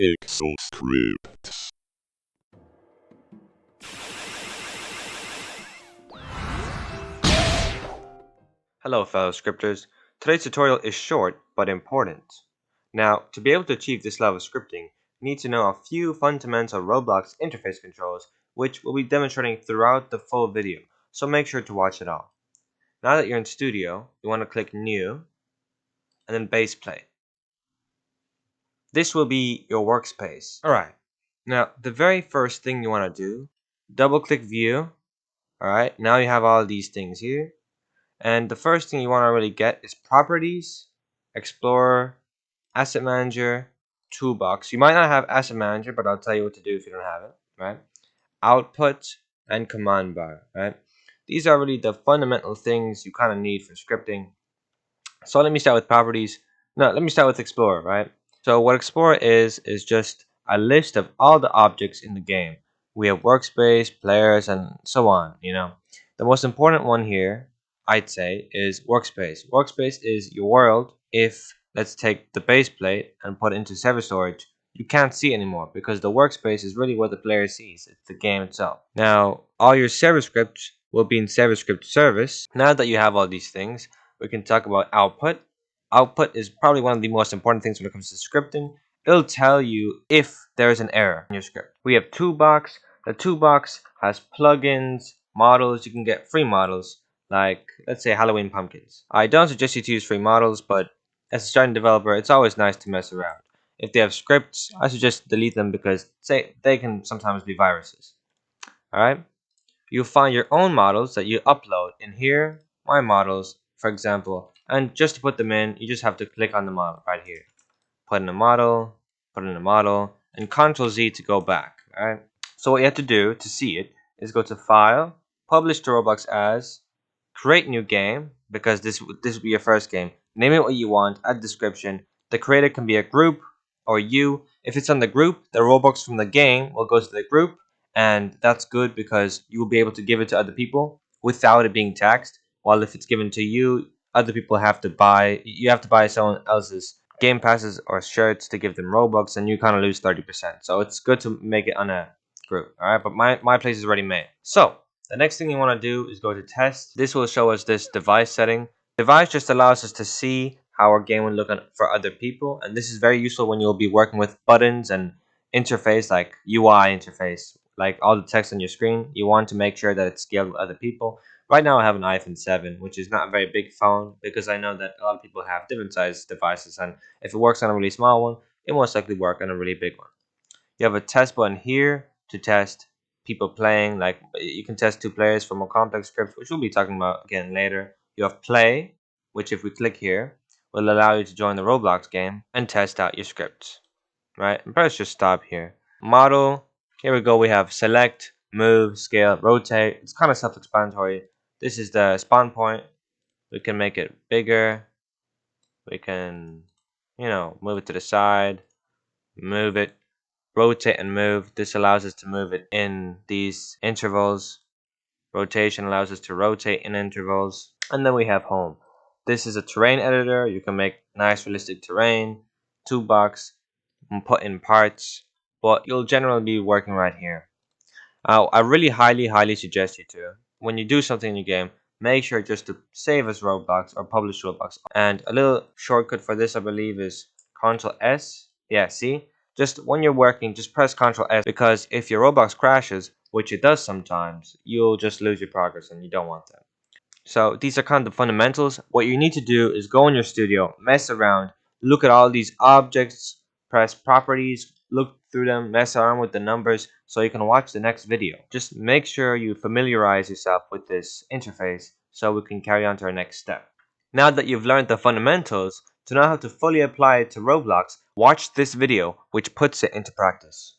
Pixel scripts. Hello fellow scripters, today's tutorial is short but important. Now, to be able to achieve this level of scripting, you need to know a few fundamental Roblox interface controls which we'll be demonstrating throughout the full video, so make sure to watch it all. Now that you're in Studio, you want to click New, and then Base Plate. This will be your workspace. Alright, now the very first thing you want to do, double click View. Alright, now you have all these things here. And the first thing you want to really get is Properties, Explorer, Asset Manager, Toolbox. You might not have Asset Manager, but I'll tell you what to do if you don't have it, right? Output and Command Bar, right? These are really the fundamental things you kind of need for scripting. So let me start with Properties. No, let me start with Explorer, right? So what Explorer is just a list of all the objects in the game. We have workspace, players, and so on, you know. The most important one here, I'd say, is workspace. Workspace is your world. If, let's take the base plate and put it into server storage, you can't see it anymore because the workspace is really what the player sees. It's the game itself. Now, all your server scripts will be in server script service. Now that you have all these things, we can talk about output. Output is probably one of the most important things when it comes to scripting. It'll tell you if there's an error in your script. We have Toolbox. The Toolbox has plugins, models. You can get free models, like let's say Halloween pumpkins. I don't suggest you to use free models, but as a starting developer, it's always nice to mess around. If they have scripts, I suggest delete them because they can sometimes be viruses. Alright? You'll find your own models that you upload in here, My Models, for example. And just to put them in, you just have to click on the model right here. Put in a model, and Ctrl Z to go back. Alright? So what you have to do to see it is go to File, Publish to Roblox as, Create New Game, because this will be your first game. Name it what you want, add description. The creator can be a group or you. If it's on the group, the Robux from the game will go to the group, and that's good because you will be able to give it to other people without it being taxed. While if it's given to you, other people have to buy. You have to buy someone else's game passes or shirts to give them Robux, and you kind of lose 30%. So it's good to make it on a group. All right, but my place is already made. So the next thing you want to do is go to test. This will show us this device setting. Device just allows us to see how our game will look for other people, and this is very useful when you'll be working with buttons and interface like UI interface, like all the text on your screen. You want to make sure that it's scaled with other people. Right now I have an iPhone 7, which is not a very big phone because I know that a lot of people have different size devices, and if it works on a really small one, it most likely work on a really big one. You have a test button here to test people playing, like you can test 2 players for more complex scripts, which we'll be talking about again later. You have play, which if we click here, will allow you to join the Roblox game and test out your scripts, right? And press just stop here. Model, here we go, we have select, move, scale, rotate. It's kind of self-explanatory. This is the spawn point. We can make it bigger. We can, move it to the side, move it, rotate and move. This allows us to move it in these intervals. Rotation allows us to rotate in intervals. And then we have home. This is a terrain editor. You can make nice realistic terrain. Toolbox, and put in parts, but you'll generally be working right here. I really highly suggest you to, when you do something in your game, make sure just to save as Roblox or publish Roblox. And a little shortcut for this, I believe, is Ctrl S. Yeah, see? Just when you're working, just press Ctrl S, because if your Roblox crashes, which it does sometimes, you'll just lose your progress and you don't want that. So these are kind of the fundamentals. What you need to do is go in your studio, mess around, look at all these objects, press properties, look through them, mess around with the numbers so you can watch the next video. Just make sure you familiarize yourself with this interface so we can carry on to our next step. Now that you've learned the fundamentals, to know how to fully apply it to Roblox, watch this video which puts it into practice.